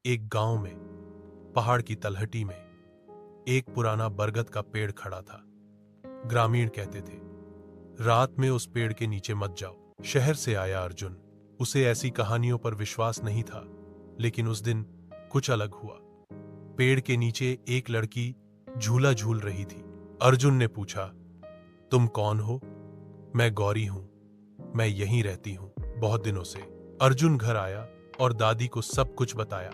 एक गांव में पहाड़ की तलहटी में एक पुराना बरगद का पेड़ खड़ा था। ग्रामीण कहते थे, रात में उस पेड़ के नीचे मत जाओ। शहर से आया अर्जुन, उसे ऐसी कहानियों पर विश्वास नहीं था, लेकिन उस दिन कुछ अलग हुआ। पेड़ के नीचे एक लड़की झूला झूल रही थी। अर्जुन ने पूछा, तुम कौन हो? मैं गौरी हूं, मैं यहीं रहती हूं बहुत दिनों से। अर्जुन घर आया और दादी को सब कुछ बताया।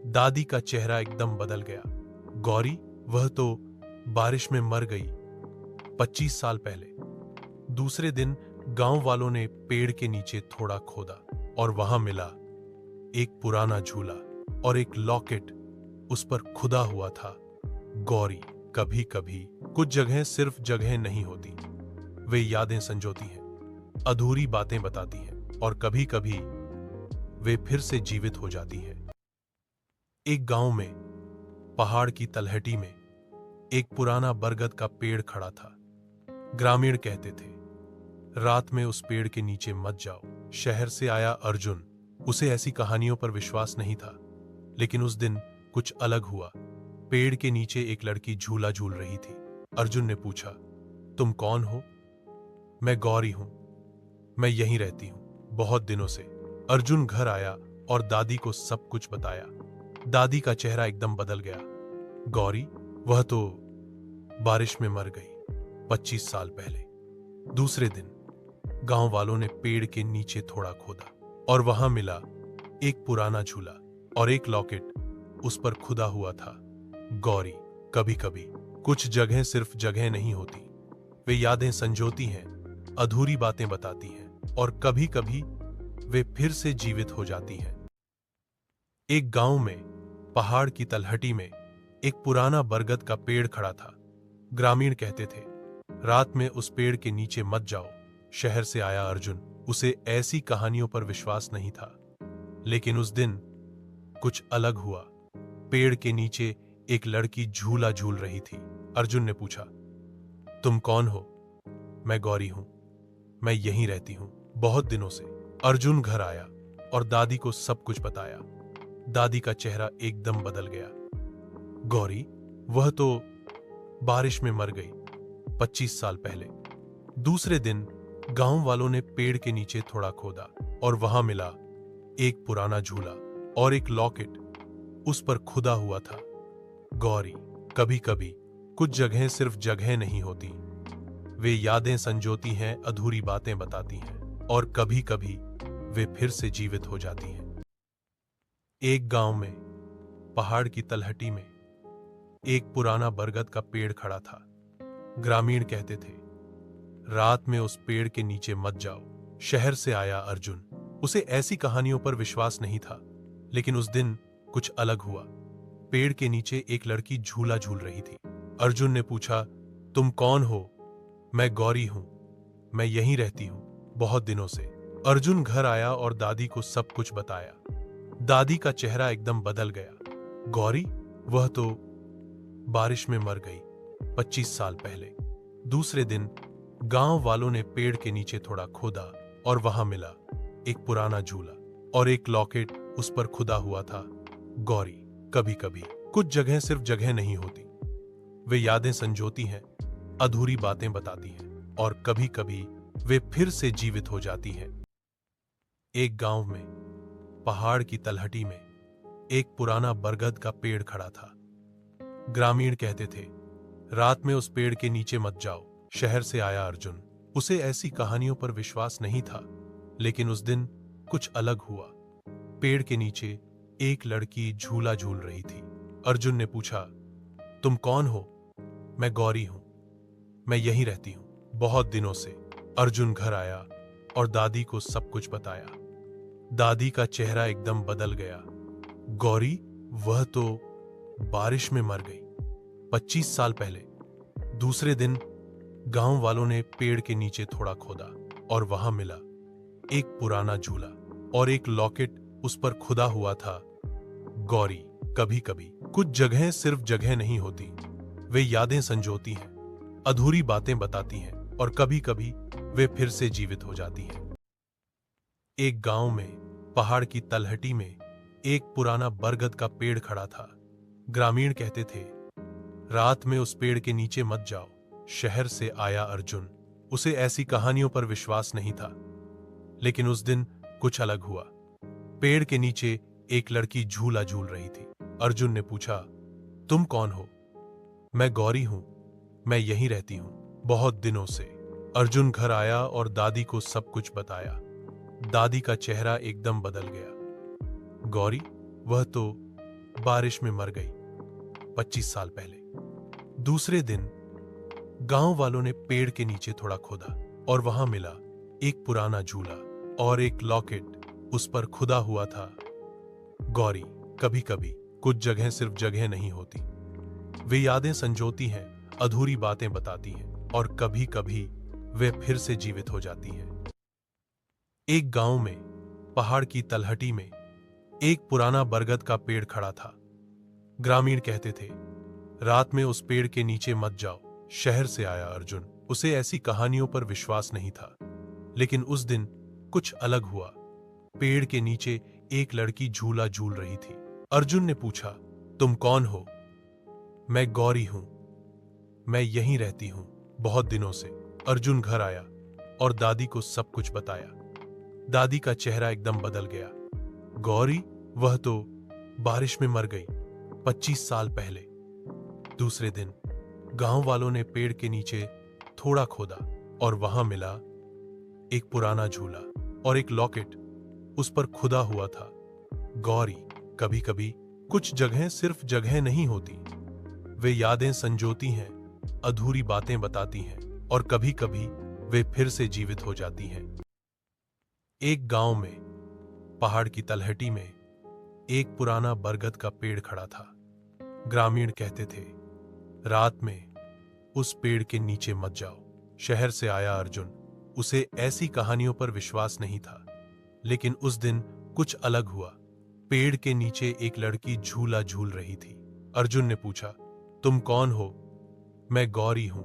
दादी का चेहरा एकदम बदल गया। गौरी, वह तो बारिश में मर गई 25 साल पहले। दूसरे दिन गांव वालों ने पेड़ के नीचे थोड़ा खोदा और वहां मिला एक पुराना झूला और एक लॉकेट। उस पर खुदा हुआ था, गौरी, कभी कभी कुछ जगह सिर्फ जगह नहीं होती, वे यादें संजोती हैं, अधूरी बातें बताती हैं और कभी कभी वे फिर से जीवित हो जाती हैं। एक गांव में पहाड़ की तलहटी में एक पुराना बरगद का पेड़ खड़ा था। ग्रामीण कहते थे, रात में उस पेड़ के नीचे मत जाओ। शहर से आया अर्जुन, उसे ऐसी कहानियों पर विश्वास नहीं था, लेकिन उस दिन कुछ अलग हुआ। पेड़ के नीचे एक लड़की झूला झूल रही थी। अर्जुन ने पूछा, तुम कौन हो? मैं गौरी हूं, मैं यहीं रहती हूं बहुत दिनों से। अर्जुन घर आया और दादी को सब कुछ बताया। दादी का चेहरा एकदम बदल गया। गौरी, वह तो बारिश में मर गई 25 साल पहले। दूसरे दिन गांव वालों ने पेड़ के नीचे थोड़ा खोदा और वहां मिला एक पुराना झूला और एक लॉकेट। उस पर खुदा हुआ था, गौरी, कभी कभी कुछ जगह सिर्फ जगह नहीं होती, वे यादें संजोती हैं, अधूरी बातें बताती हैं और कभी कभी वे फिर से जीवित हो जाती हैं। एक गांव में पहाड़ की तलहटी में एक पुराना बरगद का पेड़ खड़ा था। ग्रामीण कहते थे, रात में उस पेड़ के नीचे मत जाओ। शहर से आया अर्जुन, उसे ऐसी कहानियों पर विश्वास नहीं था, लेकिन उस दिन कुछ अलग हुआ। पेड़ के नीचे एक लड़की झूला झूल रही थी। अर्जुन ने पूछा, तुम कौन हो? मैं गौरी हूं, मैं यहीं रहती हूं बहुत दिनों से। अर्जुन घर आया और दादी को सब कुछ बताया। दादी का चेहरा एकदम बदल गया। गौरी, वह तो बारिश में मर गई 25 साल पहले। दूसरे दिन गांव वालों ने पेड़ के नीचे थोड़ा खोदा और वहां मिला एक पुराना झूला और एक लॉकेट। उस पर खुदा हुआ था, गौरी, कभी कभी कुछ जगह सिर्फ जगह नहीं होती, वे यादें संजोती हैं, अधूरी बातें बताती हैं और कभी कभी वे फिर से जीवित हो जाती हैं। एक गांव में पहाड़ की तलहटी में एक पुराना बरगद का पेड़ खड़ा था। ग्रामीण कहते थे, रात में उस पेड़ के नीचे मत जाओ। शहर से आया अर्जुन, उसे ऐसी कहानियों पर विश्वास नहीं था, लेकिन उस दिन कुछ अलग हुआ। पेड़ के नीचे एक लड़की झूला झूल रही थी। अर्जुन ने पूछा, तुम कौन हो? मैं गौरी हूं, मैं यहीं रहती हूं बहुत दिनों से। अर्जुन घर आया और दादी को सब कुछ बताया। दादी का चेहरा एकदम बदल गया। गौरी, वह तो बारिश में मर गई 25 साल पहले। दूसरे दिन गांव वालों ने पेड़ के नीचे थोड़ा खोदा और वहां मिला एक पुराना झूला और एक लॉकेट। उस पर खुदा हुआ था, गौरी, कभी कभी कुछ जगह सिर्फ जगह नहीं होती, वे यादें संजोती हैं, अधूरी बातें बताती हैं और कभी कभी वे फिर से जीवित हो जाती हैं। एक गांव में पहाड़ की तलहटी में एक पुराना बरगद का पेड़ खड़ा था। ग्रामीण कहते थे, रात में उस पेड़ के नीचे मत जाओ। शहर से आया अर्जुन, उसे ऐसी कहानियों पर विश्वास नहीं था, लेकिन उस दिन कुछ अलग हुआ। पेड़ के नीचे एक लड़की झूला झूल रही थी। अर्जुन ने पूछा, तुम कौन हो? मैं गौरी हूं, मैं यहीं रहती हूं बहुत दिनों से। अर्जुन घर आया और दादी को सब कुछ बताया। दादी का चेहरा एकदम बदल गया। गौरी, वह तो बारिश में मर गई 25 साल पहले। दूसरे दिन गांव वालों ने पेड़ के नीचे थोड़ा खोदा और वहां मिला एक पुराना झूला और एक लॉकेट। उस पर खुदा हुआ था, गौरी, कभी कभी कुछ जगह सिर्फ जगह नहीं होती, वे यादें संजोती हैं, अधूरी बातें बताती हैं और कभी कभी वे फिर से जीवित हो जाती हैं। एक गांव में पहाड़ की तलहटी में एक पुराना बरगद का पेड़ खड़ा था। ग्रामीण कहते थे, रात में उस पेड़ के नीचे मत जाओ। शहर से आया अर्जुन। उसे ऐसी कहानियों पर विश्वास नहीं था, लेकिन उस दिन कुछ अलग हुआ। पेड़ के नीचे एक लड़की झूला झूल रही थी। अर्जुन ने पूछा, तुम कौन हो? मैं गौरी हूं, मैं यहीं रहती हूं बहुत दिनों से। अर्जुन घर आया और दादी को सब कुछ बताया। दादी का चेहरा एकदम बदल गया। गौरी, वह तो बारिश में मर गई 25 साल पहले। दूसरे दिन गांव वालों ने पेड़ के नीचे थोड़ा खोदा और वहां मिला एक पुराना झूला और एक लॉकेट। उस पर खुदा हुआ था, गौरी, कभी कभी कुछ जगह सिर्फ जगह नहीं होती, वे यादें संजोती हैं, अधूरी बातें बताती हैं और कभी कभी वे फिर से जीवित हो जाती हैं। एक गांव में पहाड़ की तलहटी में एक पुराना बरगद का पेड़ खड़ा था। ग्रामीण कहते थे, रात में उस पेड़ के नीचे मत जाओ। शहर से आया अर्जुन। उसे ऐसी कहानियों पर विश्वास नहीं था, लेकिन उस दिन कुछ अलग हुआ। पेड़ के नीचे एक लड़की झूला झूल रही थी। अर्जुन ने पूछा, तुम कौन हो? मैं गौरी हूं, मैं यहीं रहती हूं बहुत दिनों से। अर्जुन घर आया और दादी को सब कुछ बताया। दादी का चेहरा एकदम बदल गया। गौरी, वह तो बारिश में मर गई 25 साल पहले। दूसरे दिन गांव वालों ने पेड़ के नीचे थोड़ा खोदा और वहां मिला एक पुराना झूला और एक लॉकेट। उस पर खुदा हुआ था, गौरी, कभी कभी कुछ जगह सिर्फ जगह नहीं होती, वे यादें संजोती हैं, अधूरी बातें बताती हैं और कभी कभी वे फिर से जीवित हो जाती हैं। एक गांव में पहाड़ की तलहटी में एक पुराना बरगद का पेड़ खड़ा था। ग्रामीण कहते थे, रात में उस पेड़ के नीचे मत जाओ। शहर से आया अर्जुन। उसे ऐसी कहानियों पर विश्वास नहीं था, लेकिन उस दिन कुछ अलग हुआ। पेड़ के नीचे एक लड़की झूला झूल रही थी। अर्जुन ने पूछा, तुम कौन हो? मैं गौरी हूं,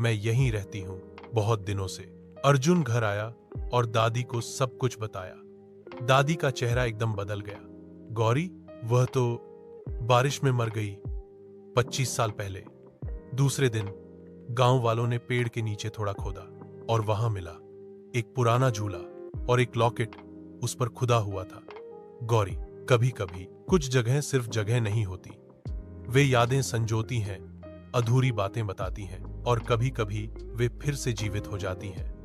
मैं यहीं रहती हूं बहुत दिनों से। अर्जुन घर आया और दादी को सब कुछ बताया। दादी का चेहरा एकदम बदल गया। गौरी, वह तो बारिश में मर गई 25 साल पहले। दूसरे दिन गांव वालों ने पेड़ के नीचे थोड़ा खोदा और वहां मिला एक पुराना झूला और एक लॉकेट। उस पर खुदा हुआ था, गौरी, कभी कभी कुछ जगह सिर्फ जगह नहीं होती, वे यादें संजोती हैं, अधूरी बातें बताती हैं और कभी कभी वे फिर से जीवित हो जाती हैं।